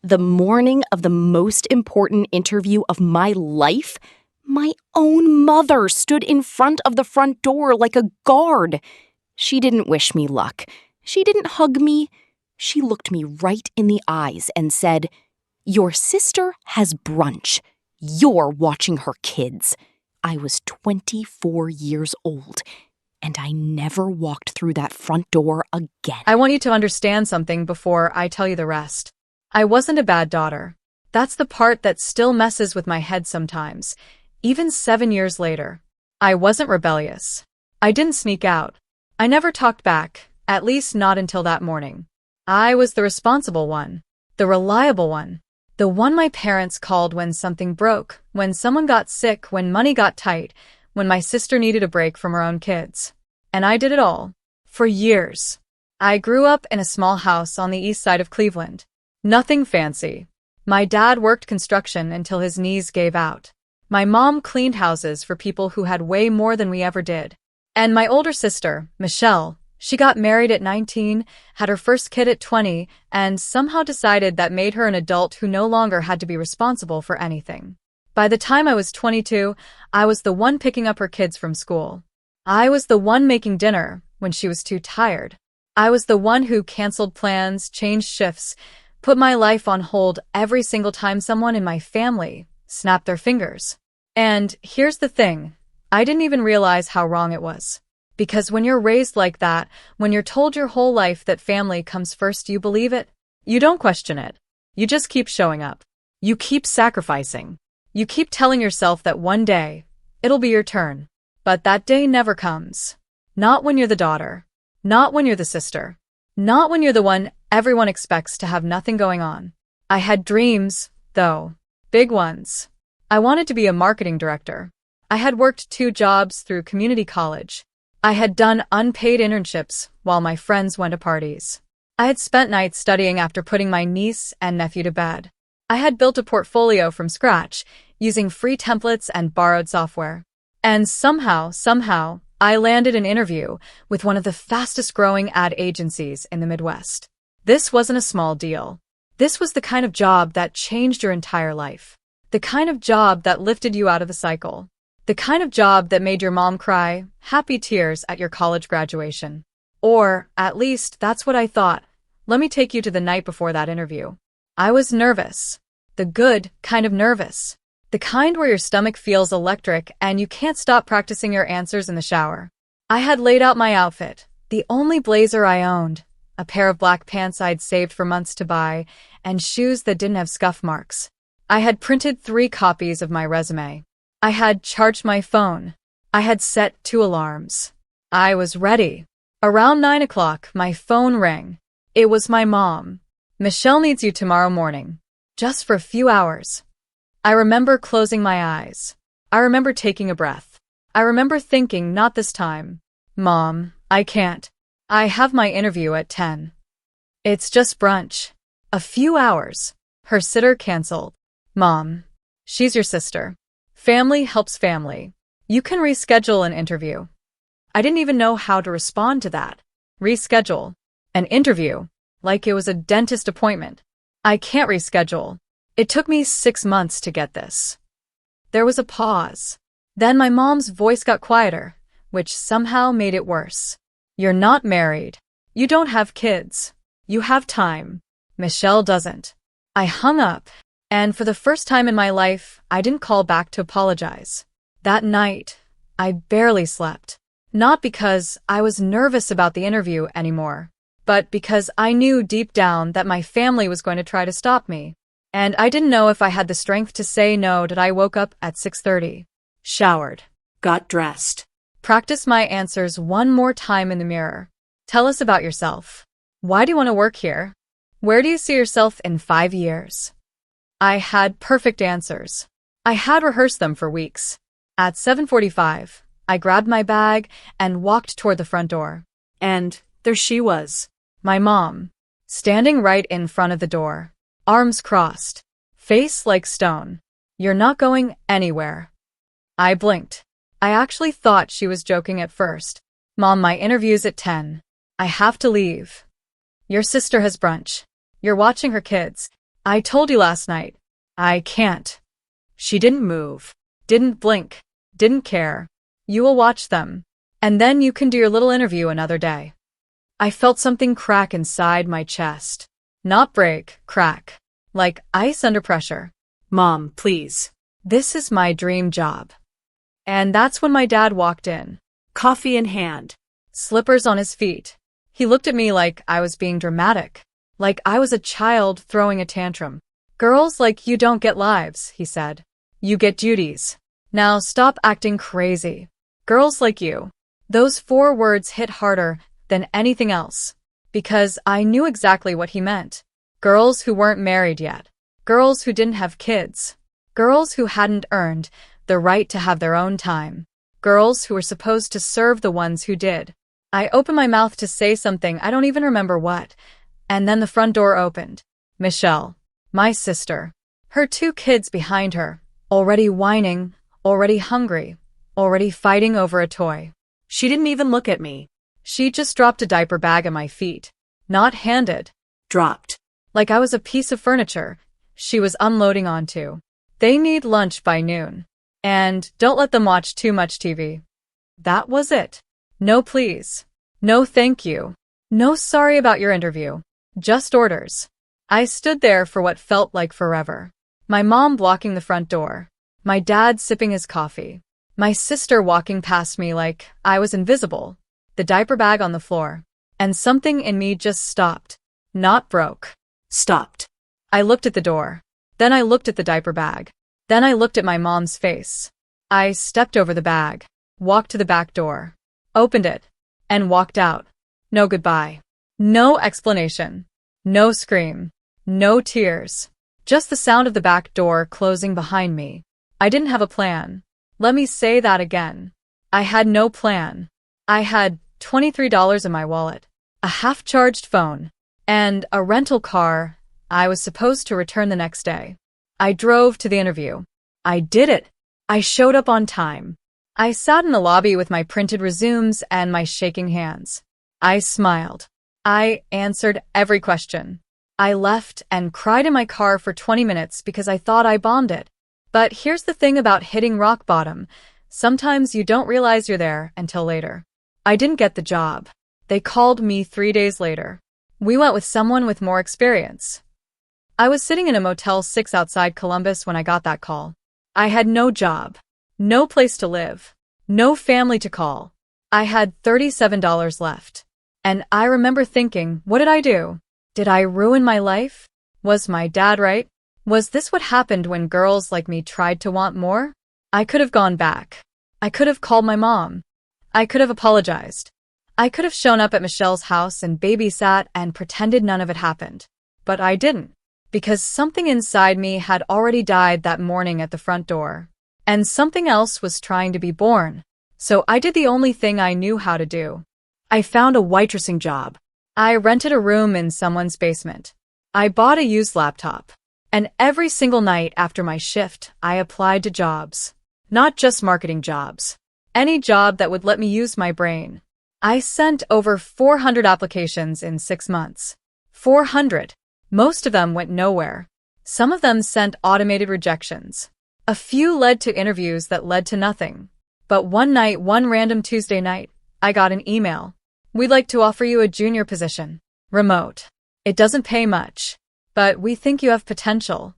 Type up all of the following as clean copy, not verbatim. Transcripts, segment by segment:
The morning of the most important interview of my life, my own mother stood in front of the front door like a guard. She didn't wish me luck. She didn't hug me. She looked me right in the eyes and said, "Your sister has brunch. You're watching her kids." I was 24 years old, and I never walked through that front door again. I want you to understand something before I tell you the rest. I wasn't a bad daughter. That's the part that still messes with my head sometimes, even 7 years later. I wasn't rebellious. I didn't sneak out. I never talked back, at least not until that morning. I was the responsible one, the reliable one, the one my parents called when something broke, when someone got sick, when money got tight, when my sister needed a break from her own kids. And I did it all. For years. I grew up in a small house on the east side of Cleveland. Nothing fancy. My dad worked construction until his knees gave out. My mom cleaned houses for people who had way more than we ever did. And my older sister, Michelle, she got married at 19, had her first kid at 20, and somehow decided that made her an adult who no longer had to be responsible for anything. By the time I was 22, I was the one picking up her kids from school. I was the one making dinner when she was too tired. I was the one who canceled plans, changed shifts, put my life on hold every single time someone in my family snapped their fingers. And here's the thing, I didn't even realize how wrong it was. Because when you're raised like that, when you're told your whole life that family comes first, you believe it. You don't question it. You just keep showing up. You keep sacrificing. You keep telling yourself that one day, it'll be your turn. But that day never comes. Not when you're the daughter. Not when you're the sister. Not when you're the one everyone expects to have nothing going on. I had dreams, though. Big ones. I wanted to be a marketing director. I had worked 2 jobs through community college. I had done unpaid internships while my friends went to parties. I had spent nights studying after putting my niece and nephew to bed. I had built a portfolio from scratch using free templates and borrowed software. And somehow, I landed an interview with one of the fastest growing ad agencies in the Midwest. This wasn't a small deal. This was the kind of job that changed your entire life. The kind of job that lifted you out of the cycle. The kind of job that made your mom cry happy tears at your college graduation. Or, at least, that's what I thought. Let me take you to the night before that interview. I was nervous. The good kind of nervous. The kind where your stomach feels electric and you can't stop practicing your answers in the shower. I had laid out my outfit, the only blazer I owned, a pair of black pants I'd saved for months to buy, and shoes that didn't have scuff marks. I had printed 3 copies of my resume. I had charged my phone. I had set 2 alarms. I was ready. Around 9 o'clock, my phone rang. It was my mom. "Michelle needs you tomorrow morning. Just for a few hours." I remember closing my eyes. I remember taking a breath. I remember thinking, not this time. "Mom, I can't. I have my interview at 10. It's just brunch." A few hours. Her sitter canceled. "Mom, she's your sister. Family helps family. You can reschedule an interview." I didn't even know how to respond to that. Reschedule. An interview. Like it was a dentist appointment. I can't reschedule. It took me 6 months to get this. There was a pause. Then my mom's voice got quieter, which somehow made it worse. "You're not married. You don't have kids. You have time. Michelle doesn't." I hung up, and for the first time in my life, I didn't call back to apologize. That night, I barely slept. Not because I was nervous about the interview anymore, but because I knew deep down that my family was going to try to stop me. And I didn't know if I had the strength to say no. That I woke up at 6:30, showered, got dressed, practiced my answers one more time in the mirror. "Tell us about yourself. Why do you want to work here? Where do you see yourself in 5 years? I had perfect answers. I had rehearsed them for weeks. At 7:45, I grabbed my bag and walked toward the front door. And there she was, my mom, standing right in front of the door. Arms crossed, face like stone. "You're not going anywhere." I blinked. I actually thought she was joking at first. "Mom, my interview's at 10. I have to leave." "Your sister has brunch. You're watching her kids." I told you last night. I can't. She didn't move, didn't blink, didn't care. You will watch them. And then you can do your little interview another day. I felt something crack inside my chest. Not break, crack. Like ice under pressure. Mom, please. This is my dream job. And that's when my dad walked in. Coffee in hand. Slippers on his feet. He looked at me like I was being dramatic. Like I was a child throwing a tantrum. Girls like you don't get lives, he said. You get duties. Now stop acting crazy. Girls like you. Those 4 words hit harder than anything else. Because I knew exactly what he meant. Girls who weren't married yet. Girls who didn't have kids. Girls who hadn't earned the right to have their own time. Girls who were supposed to serve the ones who did. I opened my mouth to say something, I don't even remember what. And then the front door opened. Michelle, my sister. Her 2 kids behind her. Already whining, already hungry, already fighting over a toy. She didn't even look at me. She just dropped a diaper bag at my feet. Not handed. Dropped. Like I was a piece of furniture she was unloading onto. They need lunch by noon. And don't let them watch too much TV. That was it. No please. No thank you. No sorry about your interview. Just orders. I stood there for what felt like forever. My mom blocking the front door. My dad sipping his coffee. My sister walking past me like I was invisible. The diaper bag on the floor. And something in me just stopped. Not broke. Stopped. I looked at the door. Then I looked at the diaper bag. Then I looked at my mom's face. I stepped over the bag. Walked to the back door. Opened it. And walked out. No goodbye. No explanation. No scream. No tears. Just the sound of the back door closing behind me. I didn't have a plan. Let me say that again. I had no plan. I had $23 in my wallet, a half-charged phone, and a rental car I was supposed to return the next day. I drove to the interview. I did it. I showed up on time. I sat in the lobby with my printed resumes and my shaking hands. I smiled. I answered every question. I left and cried in my car for 20 minutes because I thought I bombed it. But here's the thing about hitting rock bottom. Sometimes you don't realize you're there until later. I didn't get the job. They called me 3 days later. We went with someone with more experience. I was sitting in a Motel 6 outside Columbus when I got that call. I had no job, no place to live, no family to call. I had $37 left. And I remember thinking, what did I do? Did I ruin my life? Was my dad right? Was this what happened when girls like me tried to want more? I could have gone back. I could have called my mom. I could have apologized. I could have shown up at Michelle's house and babysat and pretended none of it happened. But I didn't. Because something inside me had already died that morning at the front door. And something else was trying to be born. So I did the only thing I knew how to do. I found a waitressing job. I rented a room in someone's basement. I bought a used laptop. And every single night after my shift, I applied to jobs. Not just marketing jobs. Any job that would let me use my brain. I sent over 400 applications in 6 months. 400. Most of them went nowhere. Some of them sent automated rejections. A few led to interviews that led to nothing. But one night, one random Tuesday night, I got an email. We'd like to offer you a junior position. Remote. It doesn't pay much. But we think you have potential.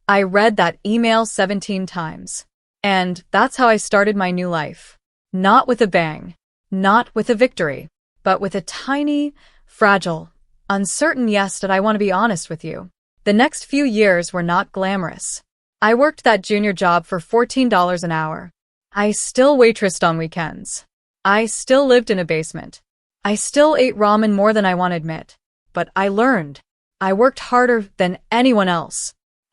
I read that email 17 times. And that's how I started my new life. Not with a bang. Not with a victory. But with a tiny, fragile, uncertain yes that I want to be honest with you. The next few years were not glamorous. I worked that junior job for $14 an hour. I still waitressed on weekends. I still lived in a basement. I still ate ramen more than I want to admit. But I learned. I worked harder than anyone else.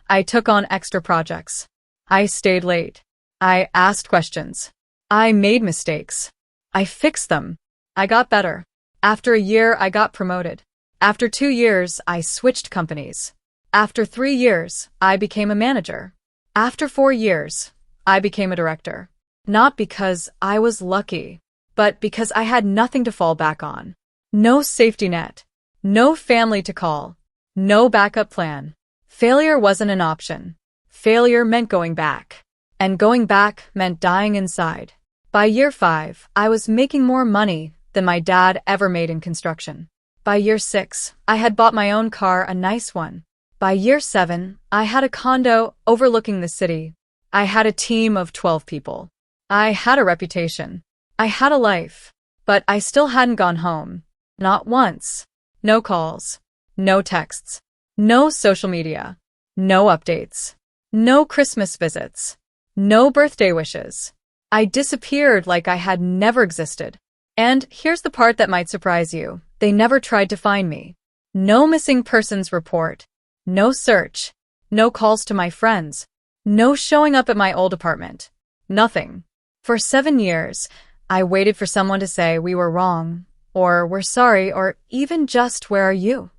I took on extra projects. I stayed late. I asked questions. I made mistakes. I fixed them. I got better. After a year, I got promoted. After 2 years, I switched companies. After 3 years, I became a manager. After 4 years, I became a director. Not because I was lucky, but because I had nothing to fall back on. No safety net. No family to call. No backup plan. Failure wasn't an option. Failure meant going back. And going back meant dying inside. By year 5, I was making more money than my dad ever made in construction. By year 6, I had bought my own car, a nice one. By year 7, I had a condo overlooking the city. I had a team of 12 people. I had a reputation. I had a life. But I still hadn't gone home. Not once. No calls. No texts. No social media. No updates. No Christmas visits. No birthday wishes. I disappeared like I had never existed. And here's the part that might surprise you. They never tried to find me. No missing persons report. No search. No calls to my friends. No showing up at my old apartment. Nothing. For 7 years, I waited for someone to say we were wrong, or we're sorry, or even just where are you?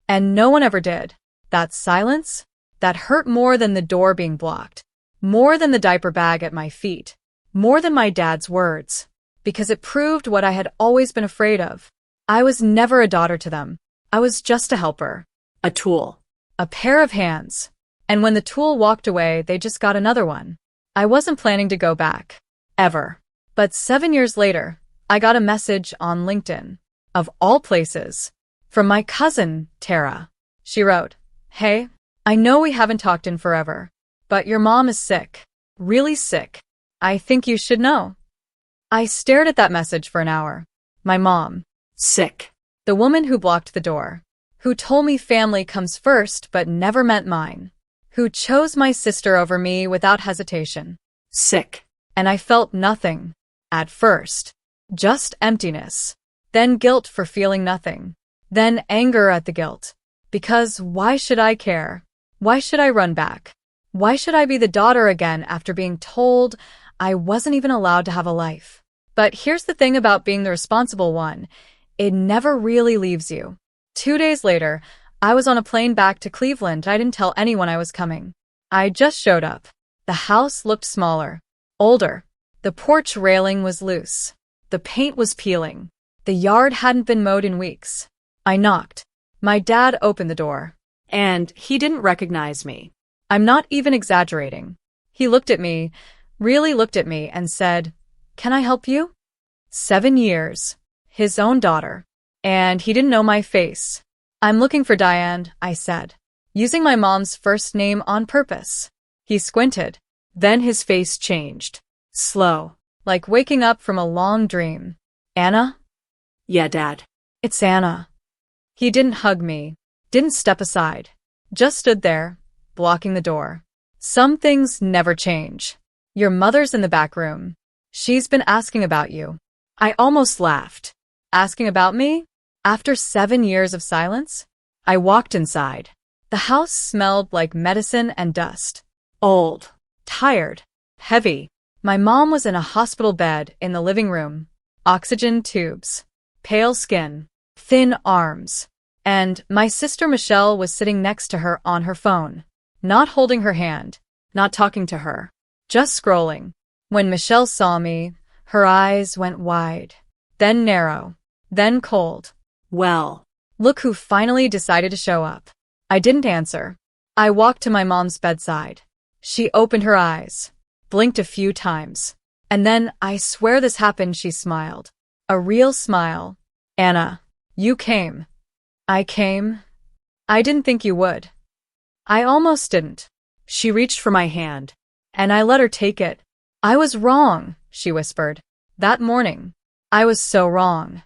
And no one ever did. That silence? That hurt more than the door being blocked. More than the diaper bag at my feet. More than my dad's words. Because it proved what I had always been afraid of. I was never a daughter to them. I was just a helper. A tool. A pair of hands. And when the tool walked away, they just got another one. I wasn't planning to go back. Ever. But 7 years later, I got a message on LinkedIn. Of all places. From my cousin, Tara. She wrote, "Hey, I know we haven't talked in forever, but your mom is sick. Really sick. I think you should know." I stared at that message for an hour. My mom. Sick. The woman who blocked the door. Who told me family comes first but never meant mine. Who chose my sister over me without hesitation. Sick. And I felt nothing. At first. Just emptiness. Then guilt for feeling nothing. Then anger at the guilt. Because why should I care? Why should I run back? Why should I be the daughter again after being told I wasn't even allowed to have a life? But here's the thing about being the responsible one. It never really leaves you. 2 days later, I was on a plane back to Cleveland. I didn't tell anyone I was coming. I just showed up. The house looked smaller. Older. The porch railing was loose. The paint was peeling. The yard hadn't been mowed in weeks. I knocked. My dad opened the door. And he didn't recognize me. I'm not even exaggerating. He looked at me, really looked at me, and said, "Can I help you?" 7 years. His own daughter. And he didn't know my face. "I'm looking for Diane," I said, using my mom's first name on purpose. He squinted. Then his face changed. Slow. Like waking up from a long dream. "Anna?" "Yeah, Dad." "It's Anna." He didn't hug me. Didn't step aside. Just stood there, blocking the door. Some things never change. Your mother's in the back room. She's been asking about you. I almost laughed. Asking about me? After 7 years of silence? I walked inside. The house smelled like medicine and dust. Old. Tired. Heavy. My mom was in a hospital bed in the living room. Oxygen tubes. Pale skin. Thin arms. And my sister Michelle was sitting next to her on her phone. Not holding her hand. Not talking to her. Just scrolling. When Michelle saw me, her eyes went wide. Then narrow. Then cold. Well, look who finally decided to show up. I didn't answer. I walked to my mom's bedside. She opened her eyes. Blinked a few times. And then, I swear this happened, she smiled. A real smile. "Anna, you came." "I came? I didn't think you would." I almost didn't. She reached for my hand. And I let her take it. "I was wrong," she whispered. "That morning. I was so wrong."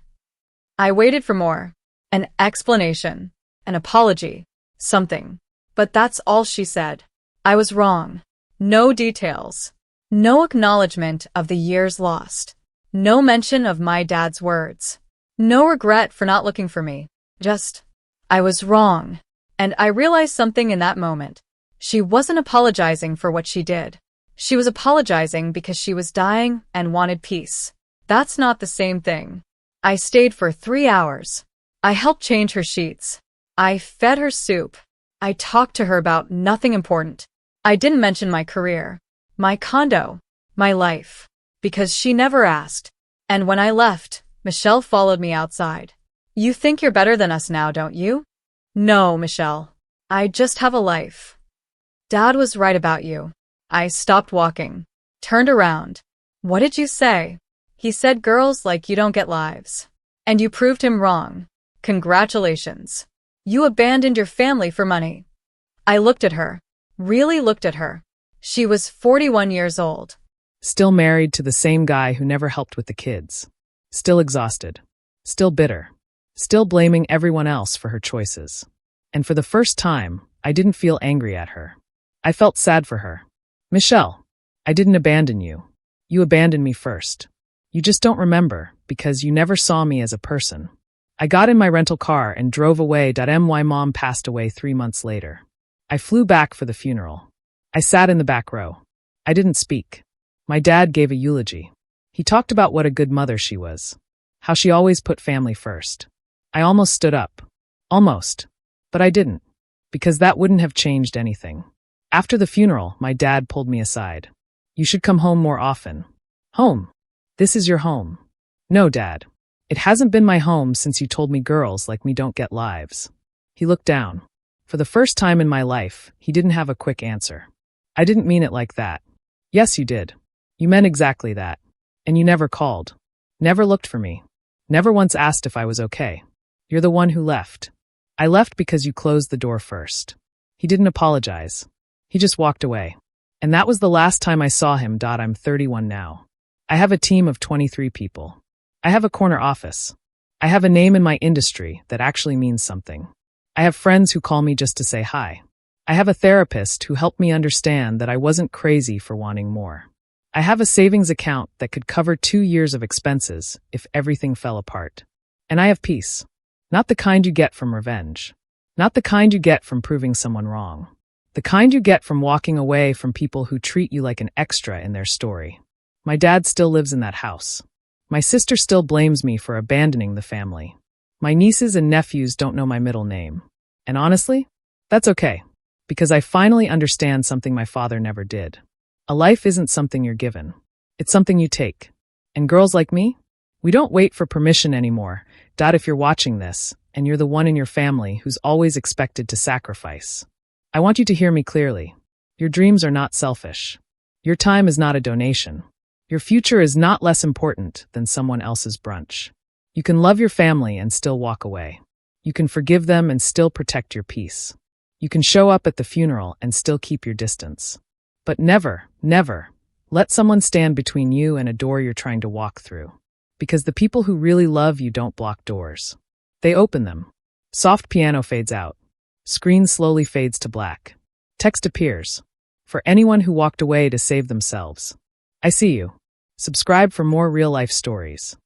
I waited for more. An explanation. An apology. Something. But that's all she said. I was wrong. No details. No acknowledgement of the years lost. No mention of my dad's words. No regret for not looking for me. Just, I was wrong. And I realized something in that moment. She wasn't apologizing for what she did. She was apologizing because she was dying and wanted peace. That's not the same thing. I stayed for 3 hours. I helped change her sheets. I fed her soup. I talked to her about nothing important. I didn't mention my career, my condo, my life, because she never asked. And when I left, Michelle followed me outside. "You think you're better than us now, don't you?" "No, Michelle. I just have a life. Dad was right about you. I stopped walking. Turned around. What did you say? He said girls like you don't get lives. And you proved him wrong. Congratulations. You abandoned your family for money. I looked at her. Really looked at her. She was 41 years old. Still married to the same guy who never helped with the kids. Still exhausted. Still bitter. Still blaming everyone else for her choices. And for the first time, I didn't feel angry at her. I felt sad for her. Michelle, I didn't abandon you. You abandoned me first. You just don't remember because you never saw me as a person. I got in my rental car and drove away. My mom passed away 3 months later. I flew back for the funeral. I sat in the back row. I didn't speak. My dad gave a eulogy. He talked about what a good mother she was. How she always put family first. I almost stood up. Almost. But I didn't. Because that wouldn't have changed anything. After the funeral, my dad pulled me aside. You should come home more often. Home. This is your home. No, Dad. It hasn't been my home since you told me girls like me don't get lives. He looked down. For the first time in my life, he didn't have a quick answer. I didn't mean it like that. Yes, you did. You meant exactly that. And you never called. Never looked for me. Never once asked if I was okay. You're the one who left. I left because you closed the door first. He didn't apologize. He just walked away. And that was the last time I saw him. I'm 31 now. I have a team of 23 people. I have a corner office. I have a name in my industry that actually means something. I have friends who call me just to say hi. I have a therapist who helped me understand that I wasn't crazy for wanting more. I have a savings account that could cover 2 years of expenses if everything fell apart. And I have peace. Not the kind you get from revenge. Not the kind you get from proving someone wrong. The kind you get from walking away from people who treat you like an extra in their story. My dad still lives in that house. My sister still blames me for abandoning the family. My nieces and nephews don't know my middle name. And honestly, that's okay. Because I finally understand something my father never did. A life isn't something you're given. It's something you take. And girls like me? We don't wait for permission anymore. If you're watching this, and you're the one in your family who's always expected to sacrifice, I want you to hear me clearly. Your dreams are not selfish. Your time is not a donation. Your future is not less important than someone else's brunch. You can love your family and still walk away. You can forgive them and still protect your peace. You can show up at the funeral and still keep your distance. But never, never, let someone stand between you and a door you're trying to walk through. Because the people who really love you don't block doors. They open them. Soft piano fades out. Screen slowly fades to black. Text appears. For anyone who walked away to save themselves. I see you. Subscribe for more real-life stories.